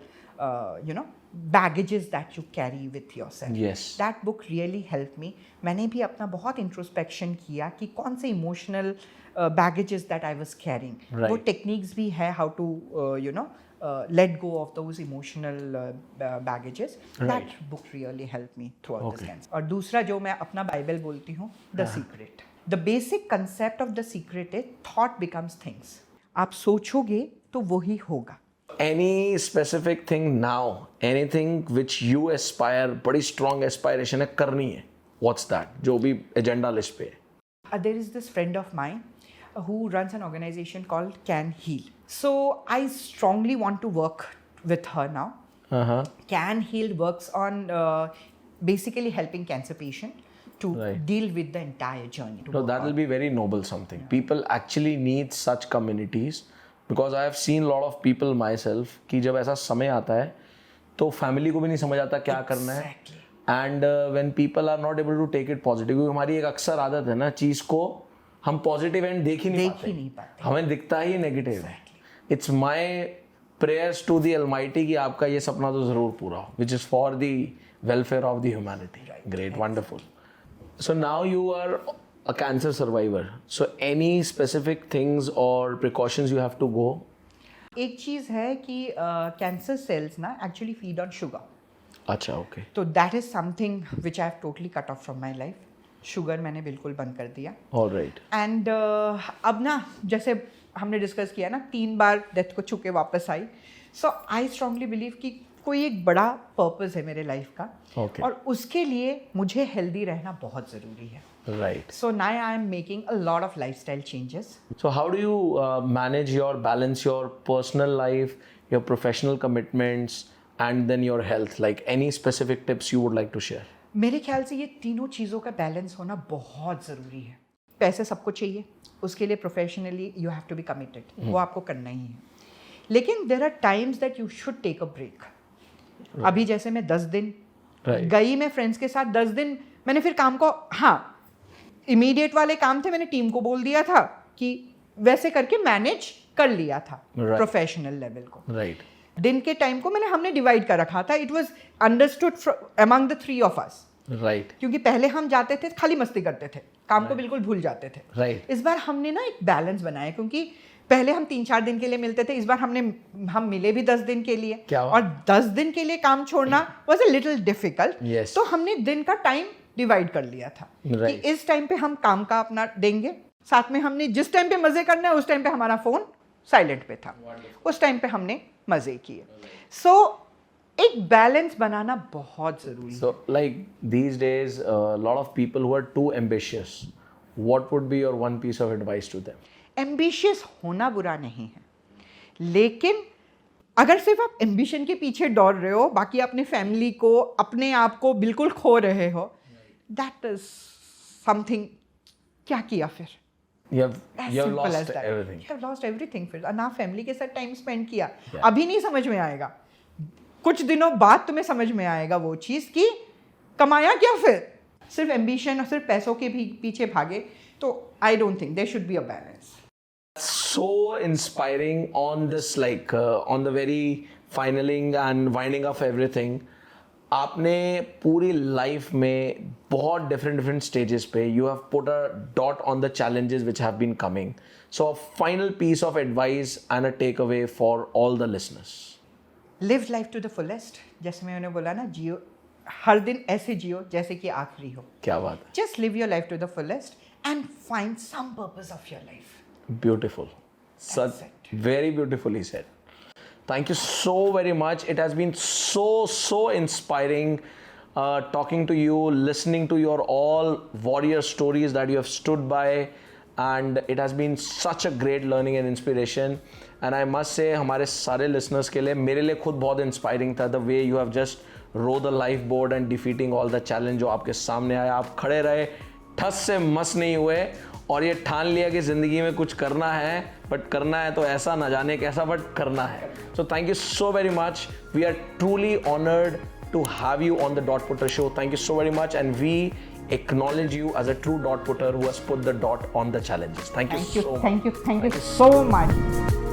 A: baggages that you carry with yourself.
B: Yes.
A: That book really helped me. मैंने भी अपना बहुत introspection किया कि कौन से emotional baggages that I was carrying.
B: Right.
A: वो techniques भी है how to let go of those emotional baggages.
B: Right.
A: That book really helped me throughout this
B: Okay.
A: cancer. और दूसरा जो मैं अपना बाइबल बोलती हूँ, The Secret. The basic concept of The Secret is thought becomes things. आप सोचोगे तो वही होगा.
B: Any specific thing now, anything which you aspire, बड़ी strong aspiration है करनी है, what's that? जो भी agenda list पे है.
A: There is this friend of mine who runs an organization called Can Heal. So I strongly want to work with her now. Can Heal works on basically helping cancer patient to
B: Right.
A: deal with the entire journey.
B: No, that will be very noble something. People actually need such communities because I have seen a lot of people myself कि जब ऐसा समय आता है तो family को भी नहीं समझ आता क्या करना है.
A: Exactly.
B: And when people are not able to take it positive, क्योंकि हमारी एक अक्सर आदत है ना, चीज़ को हम पॉजिटिव एंड देख ही नहीं पाते, हमें दिखता ही नेगेटिव है. It's my prayers to the Almighty कि आपका ये सपना तो ज़रूर पूरा हो, which is for the welfare of the humanity. Great, wonderful. So now you are a cancer survivor. So any specific things or precautions you have to go?
A: एक चीज़ है कि कैंसर सेल्स ना एक्चुअली फीड ऑन शुगर.
B: अच्छा, okay.
A: तो that is something which I have totally cut off from my life. Sugar मैंने बिल्कुल बंद कर दिया.
B: All right.
A: एंड अब ना, जैसे हमने डिस्कस किया ना, 3 बार डेथ को छू के वापस आई. सो आई स्ट्रांगली बिलीव कि कोई एक बड़ा पर्पस है मेरे लाइफ का.
B: Okay.
A: और उसके लिए मुझे हेल्दी रहना बहुत ज़रूरी है.
B: Right.
A: So now I am making a lot of lifestyle changes.
B: So how do you manage your balance, your personal life, your professional commitments, and then your health? Like any specific tips you would like to share?
A: मेरे ख्याल से ये तीनों चीज़ों का balance होना बहुत ज़रूरी है. पैसे सबको चाहिए, उसके लिए professionally you have to be committed, वो आपको करना ही है. लेकिन there are times that you should take a break. अभी जैसे मैं 10 दिन
B: Right.
A: गई, मैं फ्रेंड्स के साथ 10 दिन मैंने फिर काम को, हाँ इमीडिएट वाले काम थे, मैंने टीम को बोल दिया था कि वैसे करके मैनेज कर लिया था
B: Right.
A: प्रोफेशनल लेवल को.
B: Right.
A: दिन के टाइम को हमने डिवाइड कर रखा था. It was understood among the 3 of us.
B: Right.
A: क्योंकि पहले हम जाते थे खाली मस्ती करते थे, काम को बिल्कुल भूल जाते थे.
B: Right.
A: इस बार हमने ना एक बैलेंस बनाया, क्योंकि पहले हम 3-4 दिन के लिए मिलते थे, इस बार हम मिले भी 10 दिन के लिए.
B: क्या हुआ?
A: और 10 दिन के लिए काम छोड़ना was a little difficult.
B: Yes.
A: तो हमने दिन का टाइम डिवाइड कर लिया था
B: Right.
A: कि इस टाइम पे हम काम का अपना देंगे, साथ में हमने जिस टाइम पे मजे करना है उस टाइम पे हमारा फोन साइलेंट पे था. उस टाइम पे हमने मजे किए. सो एक बैलेंस बनाना बहुत जरूरी है.
B: So, like these days, a lot of people who are too ambitious, what would be your one piece of advice to them?
A: Ambitious होना बुरा नहीं है, लेकिन अगर सिर्फ आप एम्बिशन के पीछे दौड़ रहे हो, बाकी अपने फैमिली को, अपने आप को बिल्कुल खो रहे हो, दैट इज समथिंग. क्या किया फिर?
B: You have
A: Simple
B: lost
A: as that.
B: everything.
A: You have lost everything. फिर ना फैमिली के साथ टाइम स्पेंड किया.
B: Yeah.
A: अभी नहीं समझ में आएगा, कुछ दिनों बाद तुम्हें समझ में आएगा वो चीज़ कि कमाया क्या फिर. सिर्फ एम्बिशन और सिर्फ पैसों के भी पीछे भागे तो I don't think there should be a balance.
B: So inspiring on this, like on the very finaling and winding up everything. आपने पूरी लाइफ में बहुत डिफरेंट स्टेजेस पे you have put a dot on the challenges which have been coming. So a final piece of advice and a take away for all the listeners.
A: Live life to the fullest. जैसे मैंने बोला ना, जियो हर दिन ऐसे जियो जैसे कि आखिरी हो.
B: क्या बात है.
A: Just live your life to the fullest and find some purpose of your life.
B: Beautiful. Such very beautifully said. Thank you so very much. It has been so inspiring talking to you, listening to your all warrior stories that you have stood by, and it has been such a great learning and inspiration. And I must say, हमारे सारे listeners के लिए, मेरे लिए खुद बहुत inspiring था the way you have just rowed the lifeboat and defeating all the challenge जो आपके सामने आया. आप खड़े रहे, ठस से मस नहीं हुए और ये ठान लिया कि ज़िंदगी में कुछ करना है, बट करना है तो ऐसा, ना जाने कैसा, बट करना है. So thank you so very much. We are truly honoured to have you on the Dot Putter show. Thank you so very much, and we acknowledge you as a true dot putter who has put the dot on the challenges. Thank you so much.
A: Thank you so much.